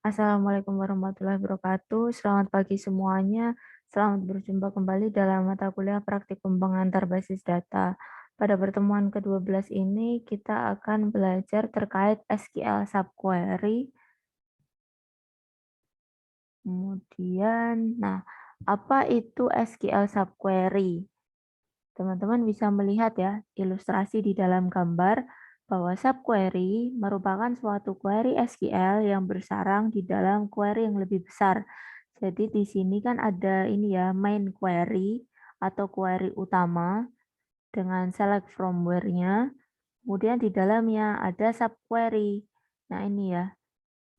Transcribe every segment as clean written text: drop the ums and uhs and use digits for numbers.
Assalamualaikum warahmatullahi wabarakatuh. Selamat pagi semuanya. Selamat berjumpa kembali dalam mata kuliah praktikum pengantar basis data. Pada pertemuan ke-12 ini kita akan belajar terkait SQL subquery. Kemudian, apa itu SQL subquery? Teman-teman bisa melihat ya ilustrasi di dalam gambar bahwa subquery merupakan suatu query SQL yang bersarang di dalam query yang lebih besar. Jadi di sini kan ada ini ya main query atau query utama dengan select from where-nya. Kemudian di dalamnya ada subquery. Nah ini ya,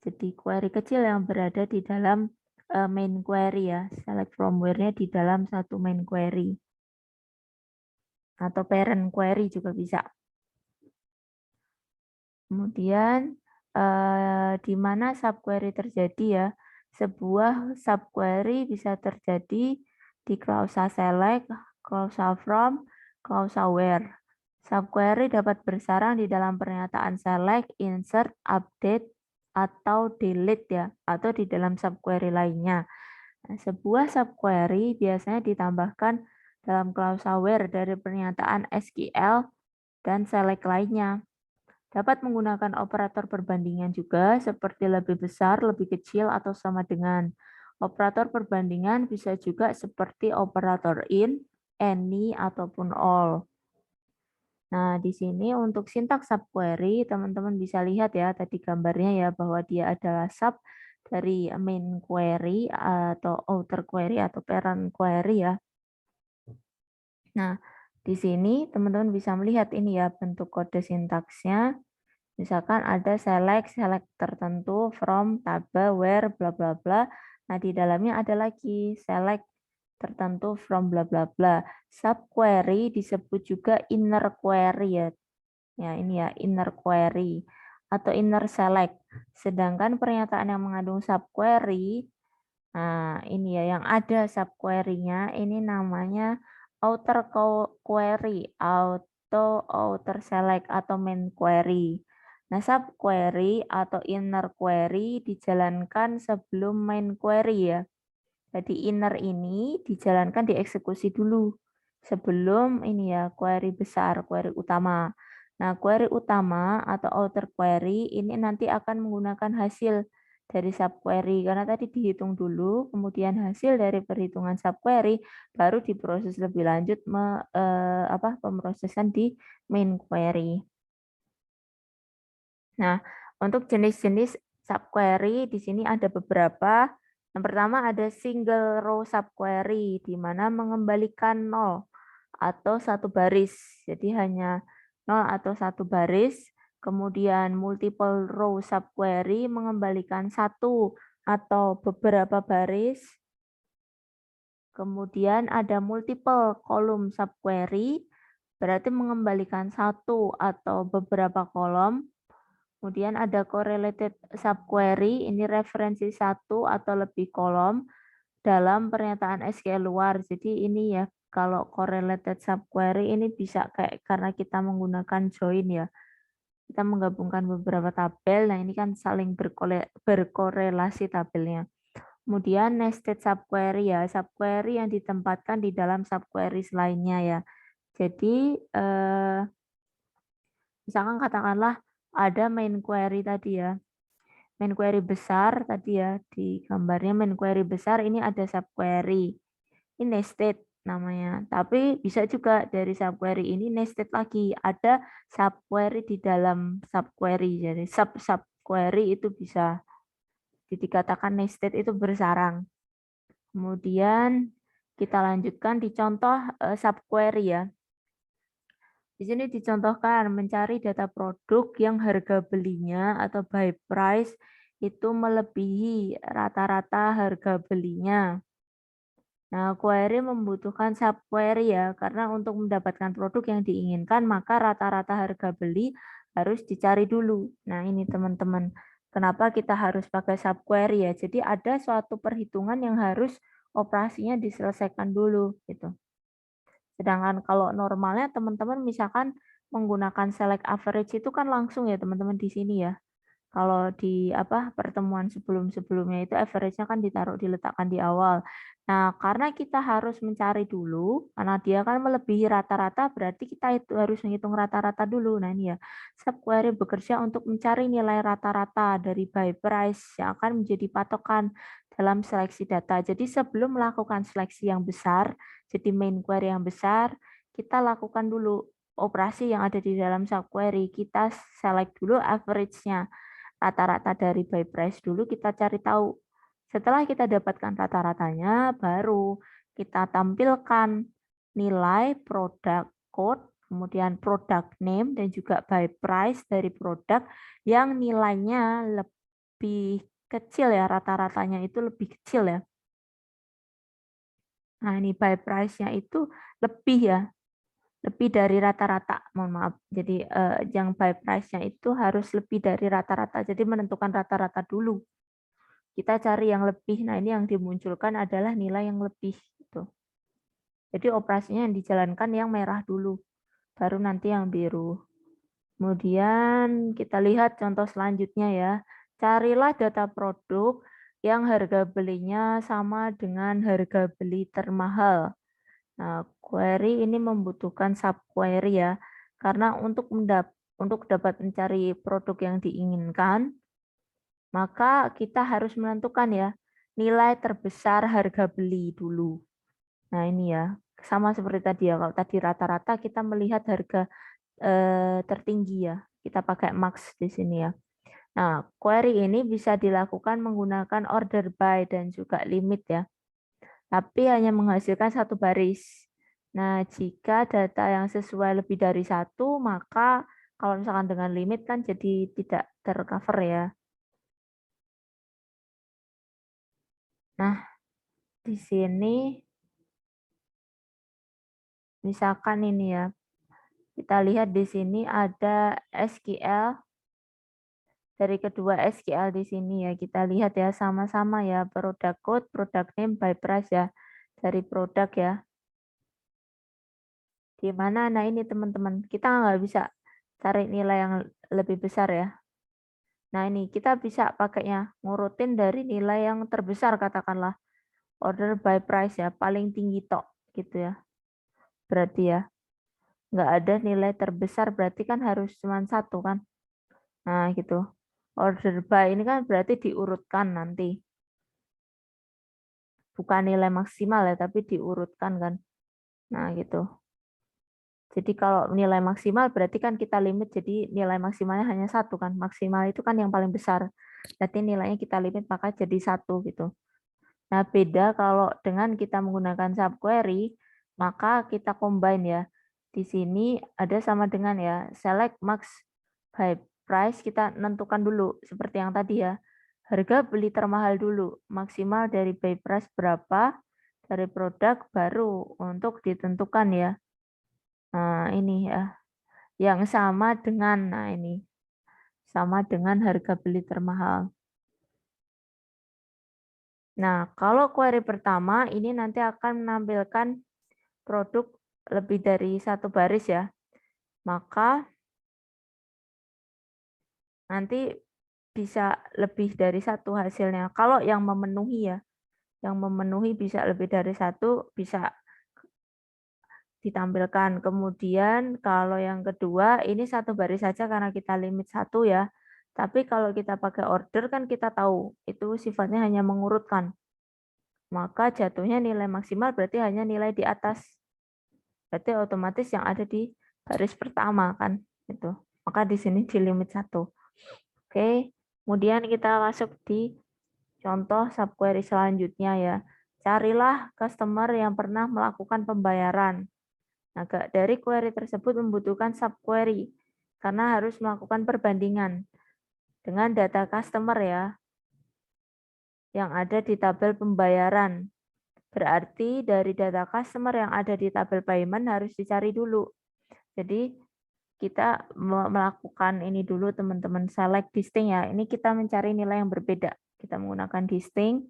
jadi query kecil yang berada di dalam main query ya, select from where-nya di dalam satu main query atau parent query juga bisa. Kemudian di mana subquery terjadi ya? Sebuah subquery bisa terjadi di klausa select, klausa from, klausa where. Subquery dapat bersarang di dalam pernyataan select, insert, update, atau delete ya, atau di dalam subquery lainnya. Nah, sebuah subquery biasanya ditambahkan dalam klausa where dari pernyataan SQL dan select lainnya. Dapat menggunakan operator perbandingan juga seperti lebih besar, lebih kecil, atau sama dengan. Operator perbandingan bisa juga seperti operator in, any, ataupun all. Nah, di sini untuk sintaks subquery, teman-teman bisa lihat ya tadi gambarnya ya bahwa dia adalah sub dari main query atau outer query atau parent query ya. Nah, di sini teman-teman bisa melihat ini ya bentuk kode sintaksnya. Misalkan ada select tertentu, from, table, where, bla bla bla. Nah, di dalamnya ada lagi select tertentu from bla bla bla. Subquery disebut juga inner query ya. Ya, ini ya inner query atau inner select. Sedangkan pernyataan yang mengandung subquery, nah ini ya yang ada subquery-nya ini namanya outer query, outer select atau main query. Nah, subquery atau inner query dijalankan sebelum main query ya. Jadi inner ini dijalankan dieksekusi dulu sebelum ini ya query besar, query utama. Nah, query utama atau outer query ini nanti akan menggunakan hasil dari subquery karena tadi dihitung dulu, kemudian hasil dari perhitungan subquery baru diproses lebih lanjut pemrosesan di main query. Nah, untuk jenis-jenis subquery di sini ada beberapa. Yang pertama ada single row subquery, di mana mengembalikan 0 atau satu baris. Jadi hanya 0 atau satu baris. Kemudian multiple row subquery mengembalikan satu atau beberapa baris. Kemudian ada multiple column subquery, berarti mengembalikan satu atau beberapa kolom. Kemudian ada correlated subquery, ini referensi satu atau lebih kolom dalam pernyataan SQL luar. Jadi ini ya, kalau correlated subquery ini bisa kayak karena kita menggunakan join ya. Kita menggabungkan beberapa tabel, nah ini kan saling berkorelasi tabelnya. Kemudian nested subquery ya, subquery yang ditempatkan di dalam subquery lainnya ya. Jadi misalkan katakanlah ada main query tadi ya. Main query besar tadi ya di gambarnya main query besar ini ada subquery. Ini nested namanya. Tapi bisa juga dari subquery ini nested lagi. Ada subquery di dalam subquery. Jadi subquery itu bisa dikatakan nested itu bersarang. Kemudian kita lanjutkan di contoh subquery ya. Di sini dicontohkan mencari data produk yang harga belinya atau buy price itu melebihi rata-rata harga belinya. Nah, query membutuhkan subquery ya, karena untuk mendapatkan produk yang diinginkan maka rata-rata harga beli harus dicari dulu. Nah, ini teman-teman, kenapa kita harus pakai subquery ya? Jadi ada suatu perhitungan yang harus operasinya diselesaikan dulu gitu. Sedangkan kalau normalnya teman-teman misalkan menggunakan select average itu kan langsung ya teman-teman di sini ya. Kalau di pertemuan sebelum-sebelumnya itu average-nya kan diletakkan di awal. Nah, karena kita harus mencari dulu, karena dia kan melebihi rata-rata, berarti kita itu harus menghitung rata-rata dulu. Nah, ini ya, subquery bekerja untuk mencari nilai rata-rata dari by price yang akan menjadi patokan dalam seleksi data. Jadi sebelum melakukan seleksi yang besar, jadi main query yang besar, kita lakukan dulu operasi yang ada di dalam subquery. Kita select dulu average-nya. Rata-rata dari by price dulu kita cari tahu. Setelah kita dapatkan rata-ratanya, baru kita tampilkan nilai produk code, kemudian product name, dan juga by price dari produk yang nilainya lebih kecil ya, rata-ratanya itu lebih kecil ya. Nah, ini by price-nya itu lebih ya, lebih dari rata-rata, mohon maaf. Jadi yang by price-nya itu harus lebih dari rata-rata. Jadi menentukan rata-rata dulu. Kita cari yang lebih. Nah, ini yang dimunculkan adalah nilai yang lebih gitu. Jadi operasinya yang dijalankan yang merah dulu, baru nanti yang biru. Kemudian kita lihat contoh selanjutnya ya. Carilah data produk yang harga belinya sama dengan harga beli termahal. Nah, query ini membutuhkan subquery ya. Karena untuk dapat mencari produk yang diinginkan, maka kita harus menentukan ya nilai terbesar harga beli dulu. Nah, ini ya, sama seperti tadi ya. Kalau tadi rata-rata kita melihat harga tertinggi ya. Kita pakai max di sini ya. Nah, query ini bisa dilakukan menggunakan order by dan juga limit ya. Tapi hanya menghasilkan satu baris. Nah, jika data yang sesuai lebih dari satu, maka kalau misalkan dengan limit kan jadi tidak tercover ya. Nah, di sini misalkan ini ya, kita lihat di sini ada SQL. Dari kedua SQL di sini ya, kita lihat ya sama-sama ya, product code, product name, by price ya, dari produk ya. Di mana? Nah ini teman-teman, kita nggak bisa cari nilai yang lebih besar ya. Nah ini kita bisa pakainya ngurutin dari nilai yang terbesar katakanlah. Order by price ya, paling tinggi tok gitu ya. Berarti ya, nggak ada nilai terbesar, berarti kan harus cuma satu kan. Nah gitu. Order by ini kan berarti diurutkan nanti. Bukan nilai maksimal ya, tapi diurutkan kan. Nah gitu. Jadi kalau nilai maksimal berarti kan kita limit, jadi nilai maksimalnya hanya satu kan. Maksimal itu kan yang paling besar. Berarti nilainya kita limit maka jadi satu gitu. Nah beda kalau dengan kita menggunakan subquery, maka kita combine ya. Di sini ada sama dengan ya, select max by price, kita nentukan dulu seperti yang tadi ya. Harga beli termahal dulu, maksimal dari by price berapa, dari produk baru untuk ditentukan ya. Nah, ini ya. Yang sama dengan, nah ini, sama dengan harga beli termahal. Nah, kalau query pertama ini nanti akan menampilkan produk lebih dari satu baris ya. Maka nanti bisa lebih dari satu hasilnya. Kalau yang memenuhi ya, yang memenuhi bisa lebih dari satu, bisa ditampilkan. Kemudian kalau yang kedua, ini satu baris saja karena kita limit satu ya. Tapi kalau kita pakai order kan kita tahu, itu sifatnya hanya mengurutkan. Maka jatuhnya nilai maksimal berarti hanya nilai di atas. Berarti otomatis yang ada di baris pertama kan. Itu. Maka di sini di limit satu. Oke, kemudian kita masuk di contoh subquery selanjutnya ya. Carilah customer yang pernah melakukan pembayaran. Nah, dari query tersebut membutuhkan subquery karena harus melakukan perbandingan dengan data customer ya yang ada di tabel pembayaran. Berarti dari data customer yang ada di tabel payment harus dicari dulu. Jadi kita melakukan ini dulu teman-teman, select distinct ya. Ini kita mencari nilai yang berbeda. Kita menggunakan distinct.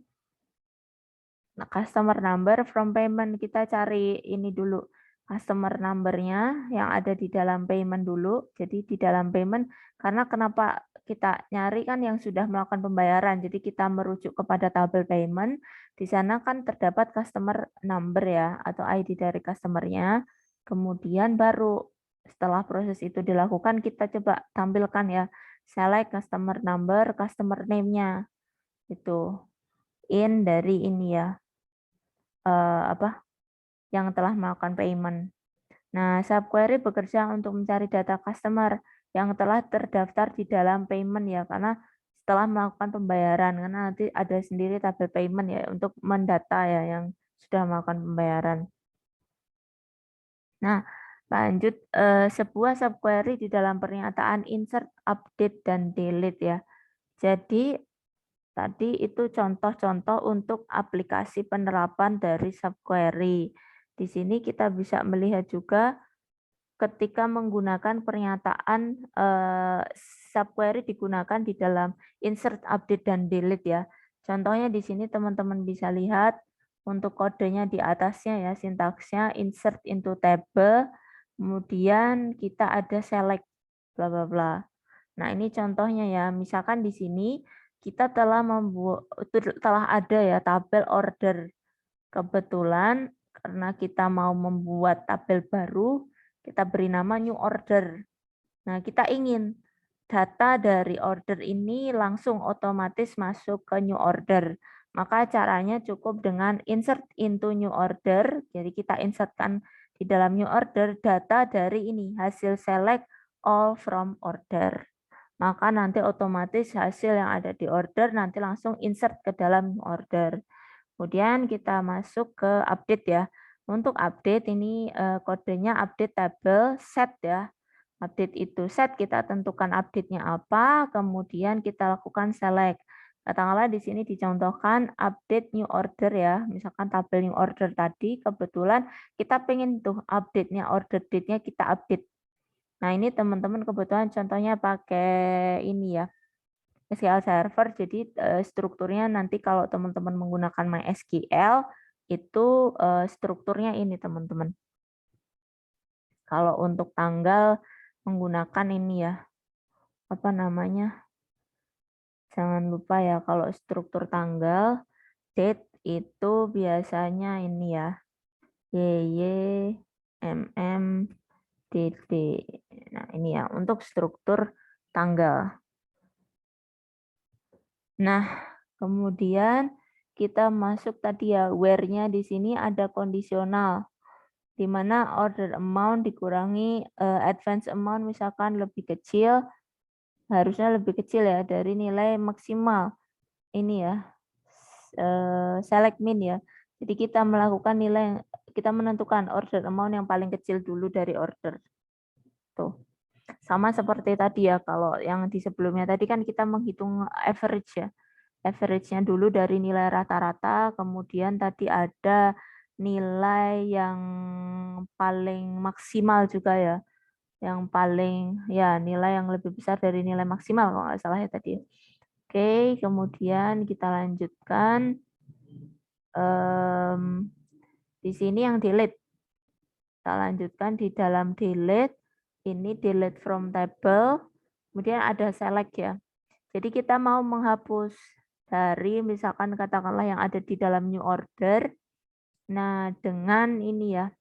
Nah, customer number from payment kita cari ini dulu. customer number-nya yang ada di dalam payment dulu. Jadi di dalam payment, karena kenapa kita nyari kan yang sudah melakukan pembayaran. Jadi kita merujuk kepada tabel payment. Di sana kan terdapat customer number ya, atau ID dari customer-nya. Kemudian baru setelah proses itu dilakukan, kita coba tampilkan ya, select customer number, customer name-nya. Itu in dari ini ya, yang telah melakukan payment. Nah, subquery bekerja untuk mencari data customer yang telah terdaftar di dalam payment ya, karena setelah melakukan pembayaran, karena nanti ada sendiri tabel payment ya untuk mendata ya yang sudah melakukan pembayaran. Nah, lanjut sebuah subquery di dalam pernyataan insert, update, dan delete ya. Jadi tadi itu contoh-contoh untuk aplikasi penerapan dari subquery. Di sini kita bisa melihat juga ketika menggunakan pernyataan subquery digunakan di dalam insert, update, dan delete ya. Contohnya di sini teman-teman bisa lihat untuk kodenya di atasnya ya, sintaksnya insert into table, kemudian kita ada select bla bla bla. Nah, ini contohnya ya. Misalkan di sini kita telah ada ya tabel order. Kebetulan karena kita mau membuat tabel baru, kita beri nama new order. Nah, kita ingin data dari order ini langsung otomatis masuk ke new order. Maka caranya cukup dengan insert into new order. Jadi kita insertkan di dalam new order data dari ini, hasil select all from order. Maka nanti otomatis hasil yang ada di order nanti langsung insert ke dalam new order. Kemudian kita masuk ke update ya. Untuk update ini kodenya update table set ya. Update itu set, kita tentukan update-nya apa, kemudian kita lakukan select. Katakanlah di sini dicontohkan update new order ya. Misalkan tabel new order tadi, kebetulan kita pengen tuh update-nya, order date-nya kita update. Nah ini teman-teman kebetulan contohnya pakai ini ya, SQL Server. Jadi strukturnya nanti kalau teman-teman menggunakan MySQL itu strukturnya ini teman-teman. Kalau untuk tanggal menggunakan ini ya, apa namanya? Jangan lupa ya kalau struktur tanggal date itu biasanya ini ya, YY MM DD. Nah, ini ya untuk struktur tanggal. Nah, kemudian kita masuk tadi ya, where-nya di sini ada kondisional, di mana order amount dikurangi advance amount misalkan lebih kecil, harusnya lebih kecil ya dari nilai maksimal. Ini ya, select min ya. Jadi kita melakukan nilai, kita menentukan order amount yang paling kecil dulu dari order. Tuh. Sama seperti tadi ya, kalau yang di sebelumnya tadi kan kita menghitung average ya. Average-nya dulu dari nilai rata-rata, kemudian tadi ada nilai yang paling maksimal juga ya. Yang paling, ya nilai yang lebih besar dari nilai maksimal kalau nggak salah ya tadi. Oke, kemudian kita lanjutkan. Di sini yang delete. Kita lanjutkan di dalam delete. Ini delete from table. Kemudian ada select ya. Jadi kita mau menghapus dari misalkan katakanlah yang ada di dalam new order. Nah, dengan ini ya.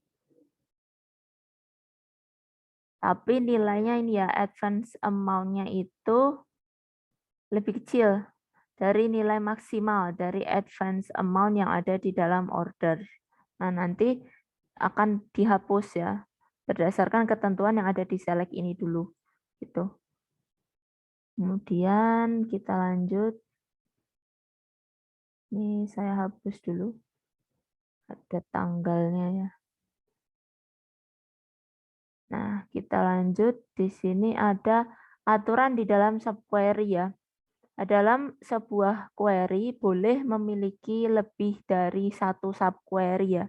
Tapi nilainya ini ya, advance amount-nya itu lebih kecil dari nilai maksimal dari advance amount yang ada di dalam order. Nah, nanti akan dihapus ya, berdasarkan ketentuan yang ada di select ini dulu. Gitu. Kemudian kita lanjut. Ini saya hapus dulu. Ada tanggalnya ya. Nah, kita lanjut. Di sini ada aturan di dalam subquery ya. Dalam sebuah query boleh memiliki lebih dari satu subquery ya.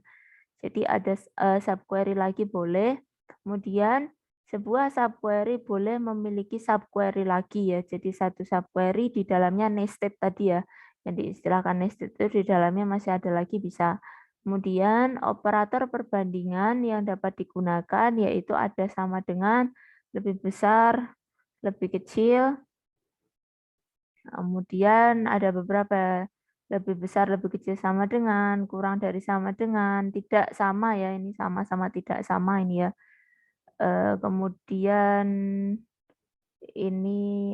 Jadi ada subquery lagi boleh. Kemudian sebuah subquery boleh memiliki subquery lagi ya. Jadi satu subquery di dalamnya nested tadi ya. Yang diistilahkan nested itu di dalamnya masih ada lagi bisa Kemudian operator perbandingan yang dapat digunakan yaitu ada sama dengan, lebih besar, lebih kecil. Kemudian ada beberapa lebih besar, lebih kecil, sama dengan, kurang dari, sama dengan, tidak sama ya, ini sama-sama tidak sama ini ya. Kemudian ini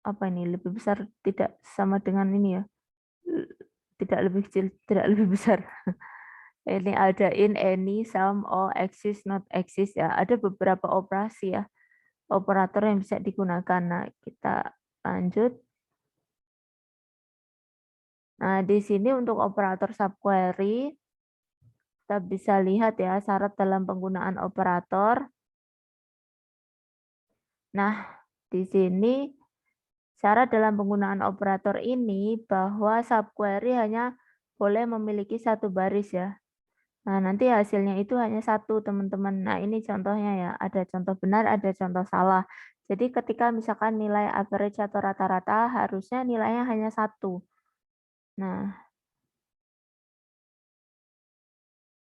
apa ini, lebih besar tidak sama dengan ini ya. Tidak lebih kecil, tidak lebih besar. Ini ada in, any, some, all, exist, not exist ya. Ada beberapa operasi ya, operator yang bisa digunakan. Nah, kita lanjut. Nah, di sini untuk operator subquery, kita bisa lihat ya syarat dalam penggunaan operator. Nah, di sini syarat dalam penggunaan operator ini bahwa subquery hanya boleh memiliki satu baris ya. Nah, nanti hasilnya itu hanya satu, teman-teman. Nah, ini contohnya ya. Ada contoh benar, ada contoh salah. Jadi ketika misalkan nilai average atau rata-rata, harusnya nilainya hanya satu. Nah,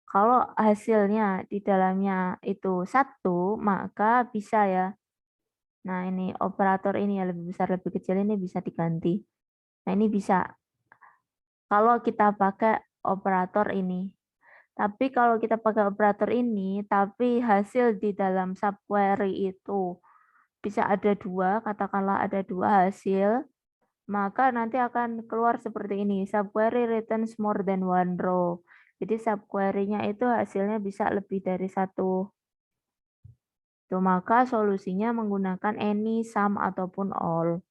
kalau hasilnya di dalamnya itu satu, maka bisa ya. Nah, ini operator ini ya, lebih besar, lebih kecil, ini bisa diganti. Nah, ini bisa. Kalau kita pakai operator ini. Tapi kalau kita pakai operator ini, tapi hasil di dalam subquery itu bisa ada dua, katakanlah ada dua hasil, maka nanti akan keluar seperti ini, subquery returns more than one row. Jadi subquery-nya itu hasilnya bisa lebih dari satu. Tuh, maka solusinya menggunakan any, some, ataupun all.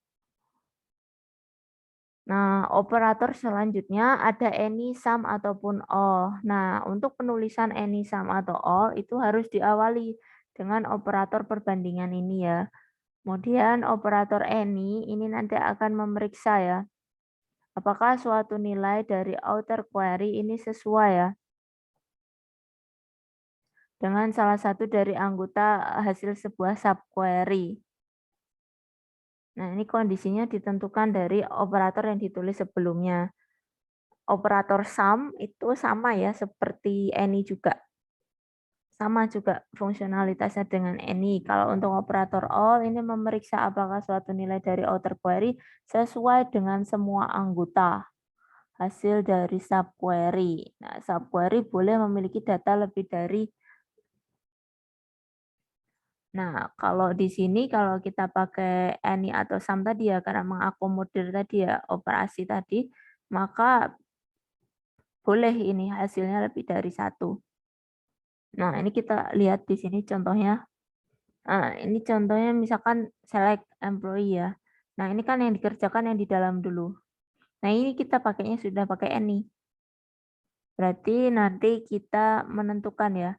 Nah, operator selanjutnya ada any, some, ataupun all. Nah, untuk penulisan any, some, atau all itu harus diawali dengan operator perbandingan ini ya. Kemudian operator any ini nanti akan memeriksa ya, apakah suatu nilai dari outer query ini sesuai ya dengan salah satu dari anggota hasil sebuah subquery. Nah, ini kondisinya ditentukan dari operator yang ditulis sebelumnya. Operator sum itu sama ya seperti any juga. Sama juga fungsionalitasnya dengan any. Kalau untuk operator all ini memeriksa apakah suatu nilai dari outer query sesuai dengan semua anggota hasil dari subquery. Nah, subquery boleh memiliki data lebih dari. Nah, kalau di sini kalau kita pakai any atau sum tadi ya, karena mengakomodir tadi ya operasi tadi, maka boleh ini hasilnya lebih dari satu. Nah, ini kita lihat di sini contohnya. Nah, ini contohnya misalkan select employee ya. Nah, ini kan yang dikerjakan yang di dalam dulu. Nah, ini kita pakainya sudah pakai any. Berarti nanti kita menentukan ya,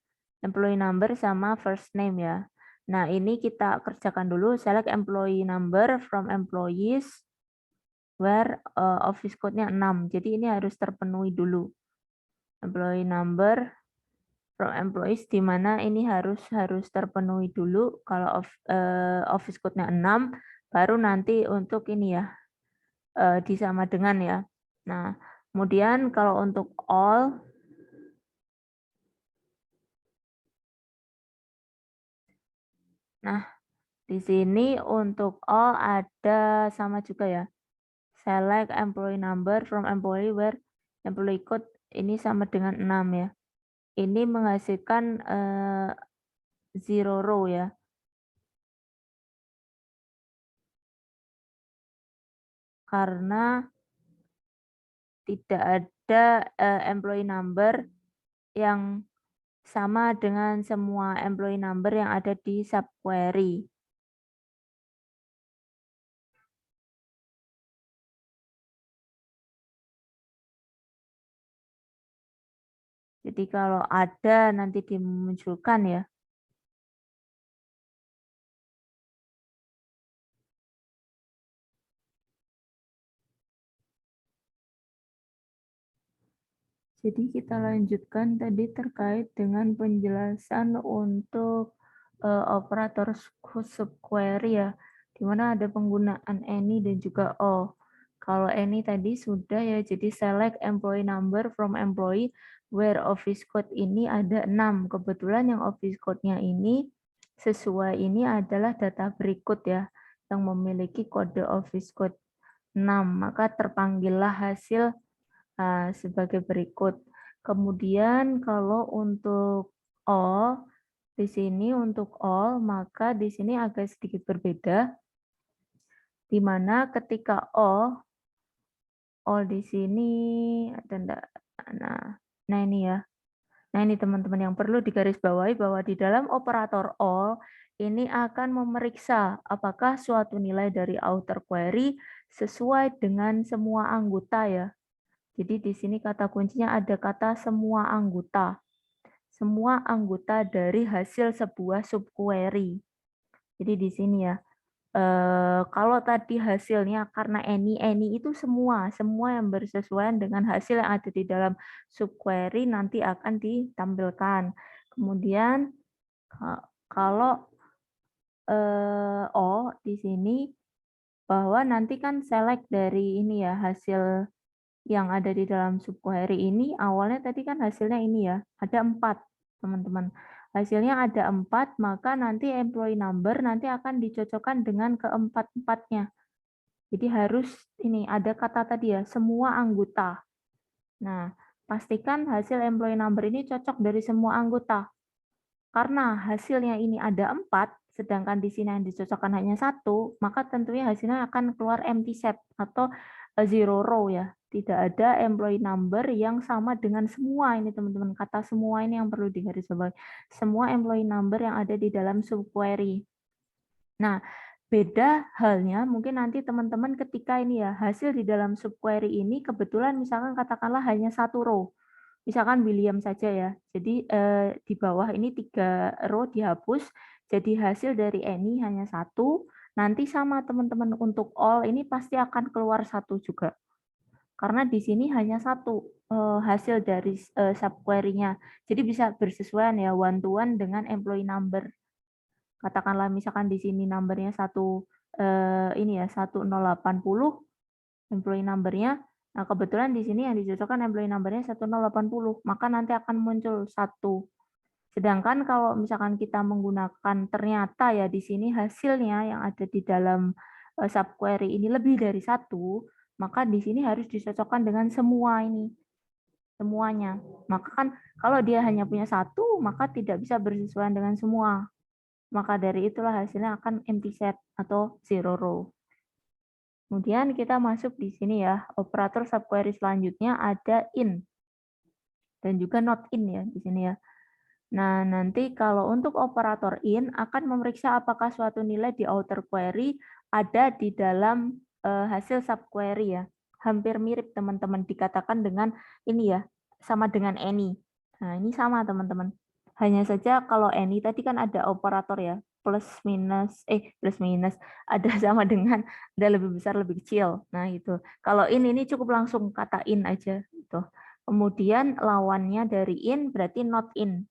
employee number sama first name ya. Nah, ini kita kerjakan dulu, select employee number from employees where office code-nya 6. Jadi ini harus terpenuhi dulu. Employee number from employees di mana ini harus terpenuhi dulu. Kalau office code-nya 6, baru nanti untuk ini ya, disama dengan ya. Nah, kemudian kalau untuk all, nah di sini untuk all ada sama juga ya. Select employee number from employee where employee code ini sama dengan 6 ya. Ini menghasilkan zero row ya. Karena tidak ada employee number yang sama dengan semua employee number yang ada di subquery. Jadi kalau ada nanti dimunculkan ya. Jadi kita lanjutkan tadi terkait dengan penjelasan untuk operator subquery ya, di mana ada penggunaan any dan juga all. Kalau any tadi sudah ya, jadi select employee number from employee where office code ini ada 6. Kebetulan yang office code-nya ini sesuai ini adalah data berikut ya, yang memiliki kode office code 6. Maka terpanggillah hasil sebagai berikut. Kemudian kalau untuk all, di sini untuk all, maka di sini agak sedikit berbeda, di mana ketika all di sini ada enggak? Nah ini ya. Nah ini teman-teman yang perlu digarisbawahi bahwa di dalam operator all ini akan memeriksa apakah suatu nilai dari outer query sesuai dengan semua anggota ya. Jadi di sini kata kuncinya ada kata semua anggota. Semua anggota dari hasil sebuah subquery. Jadi di sini ya. Kalau tadi hasilnya karena any itu semua yang bersesuaian dengan hasil yang ada di dalam subquery nanti akan ditampilkan. Kemudian kalau di sini bahwa nanti kan select dari ini ya hasil yang ada di dalam subquery ini awalnya tadi kan hasilnya ini ya ada 4 teman-teman. Hasilnya ada 4, maka nanti employee number nanti akan dicocokkan dengan keempat-empatnya. Jadi harus ini ada kata tadi ya, semua anggota. Nah, pastikan hasil employee number ini cocok dari semua anggota. Karena hasilnya ini ada 4, sedangkan di sini yang dicocokkan hanya 1, maka tentunya hasilnya akan keluar empty set atau zero row ya. Tidak ada employee number yang sama dengan semua ini teman-teman. Kata semua ini yang perlu digarisbawahi. Semua employee number yang ada di dalam subquery. Nah, beda halnya mungkin nanti teman-teman ketika ini ya hasil di dalam subquery ini kebetulan misalkan katakanlah hanya 1 row. Misalkan William saja ya. Jadi di bawah ini 3 row dihapus. Jadi hasil dari any hanya 1. Nanti sama teman-teman untuk all ini pasti akan keluar 1 juga. Karena di sini hanya 1 hasil dari subquery-nya. Jadi bisa bersesuaian ya one to one dengan employee number. Katakanlah misalkan di sini numbernya 1080 employee number-nya. Nah, kebetulan di sini yang dicocokkan employee number-nya 1080, maka nanti akan muncul 1. Sedangkan kalau misalkan kita menggunakan ternyata ya di sini hasilnya yang ada di dalam subquery ini lebih dari 1, maka di sini harus dicocokkan dengan semua ini. Semuanya. Maka kan kalau dia hanya punya 1, maka tidak bisa bersesuaian dengan semua. Maka dari itulah hasilnya akan empty set atau zero row. Kemudian kita masuk di sini ya, operator subquery selanjutnya ada in dan juga not in ya di sini ya. Nah, nanti kalau untuk operator in akan memeriksa apakah suatu nilai di outer query ada di dalam hasil subquery ya. Hampir mirip teman-teman dikatakan dengan ini ya, sama dengan any. Nah, ini sama teman-teman. Hanya saja kalau any tadi kan ada operator ya, plus minus ada sama dengan ada lebih besar lebih kecil. Nah, itu. Kalau ini cukup langsung kata in aja gitu. Kemudian lawannya dari in berarti not in.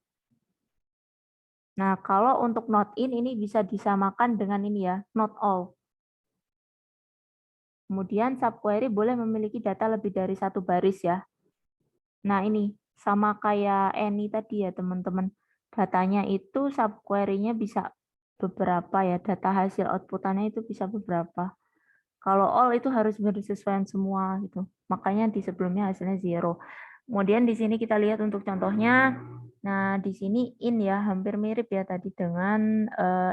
Nah, kalau untuk not in ini bisa disamakan dengan ini ya, not all. Kemudian subquery boleh memiliki data lebih dari 1 baris ya. Nah, ini sama kayak any tadi ya, teman-teman. Datanya itu subquery-nya bisa beberapa ya, data hasil output-annya itu bisa beberapa. Kalau all itu harus bersesuaian semua gitu. Makanya di sebelumnya hasilnya 0. Kemudian di sini kita lihat untuk contohnya. Nah, di sini in ya, hampir mirip ya tadi dengan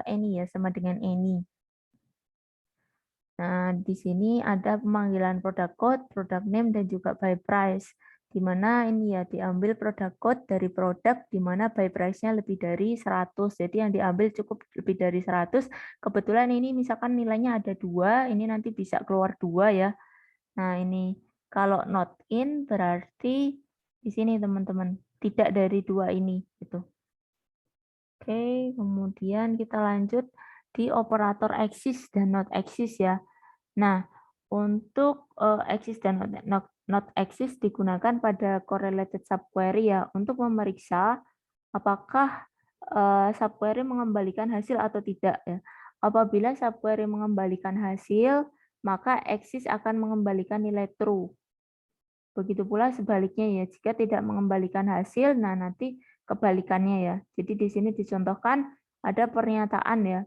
any ya, sama dengan any. Nah, di sini ada pemanggilan product code, product name, dan juga by price. Di mana ini ya diambil product code dari produk di mana by price-nya lebih dari 100. Jadi yang diambil cukup lebih dari 100. Kebetulan ini misalkan nilainya ada 2, ini nanti bisa keluar 2 ya. Nah, ini kalau not in berarti di sini teman-teman, tidak dari 2 ini gitu. Oke, kemudian kita lanjut di operator exist dan not exist ya. Nah, untuk exist dan not exist digunakan pada correlated subquery ya untuk memeriksa apakah subquery mengembalikan hasil atau tidak ya. Apabila subquery mengembalikan hasil, maka eksis akan mengembalikan nilai true. Begitu pula sebaliknya ya, jika tidak mengembalikan hasil, nah nanti kebalikannya ya. Jadi di sini dicontohkan ada pernyataan ya,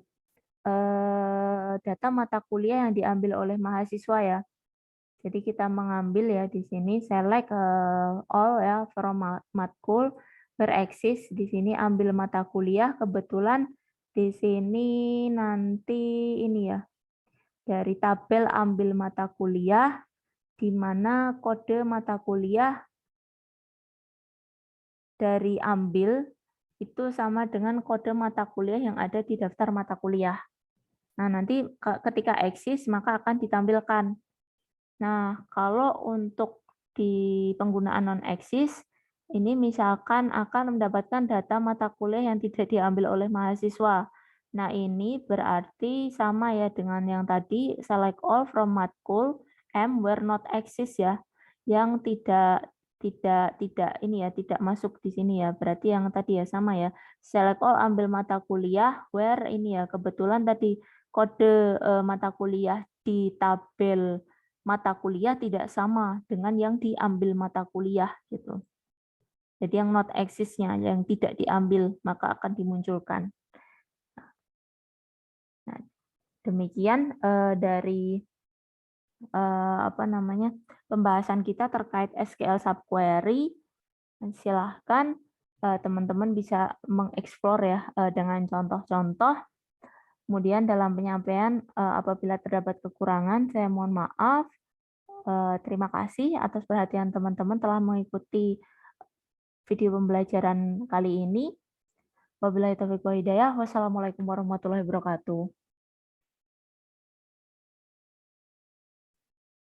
data mata kuliah yang diambil oleh mahasiswa ya. Jadi kita mengambil ya di sini select all ya from matkul bereksis di sini ambil mata kuliah, kebetulan di sini nanti ini ya dari tabel ambil mata kuliah di mana kode mata kuliah dari ambil itu sama dengan kode mata kuliah yang ada di daftar mata kuliah. Nah, nanti ketika eksis maka akan ditampilkan. Nah, kalau untuk di penggunaan non-eksis, ini misalkan akan mendapatkan data mata kuliah yang tidak diambil oleh mahasiswa. Nah, ini berarti sama ya dengan yang tadi, select all from matkul, M where not exist ya, yang tidak ini ya, tidak masuk di sini ya. Berarti yang tadi ya sama ya. Select all ambil mata kuliah where ini ya, kebetulan tadi kode mata kuliah di tabel mata kuliah tidak sama dengan yang diambil mata kuliah gitu. Jadi yang not exist-nya yang tidak diambil maka akan dimunculkan. Nah, demikian dari apa namanya pembahasan kita terkait SQL subquery. Silahkan teman-teman bisa mengeksplor ya dengan contoh-contoh. Kemudian dalam penyampaian apabila terdapat kekurangan saya mohon maaf. Terima kasih atas perhatian teman-teman telah mengikuti video pembelajaran kali ini. Wabillahi taufiq wal hidayah. Wassalamualaikum warahmatullahi wabarakatuh.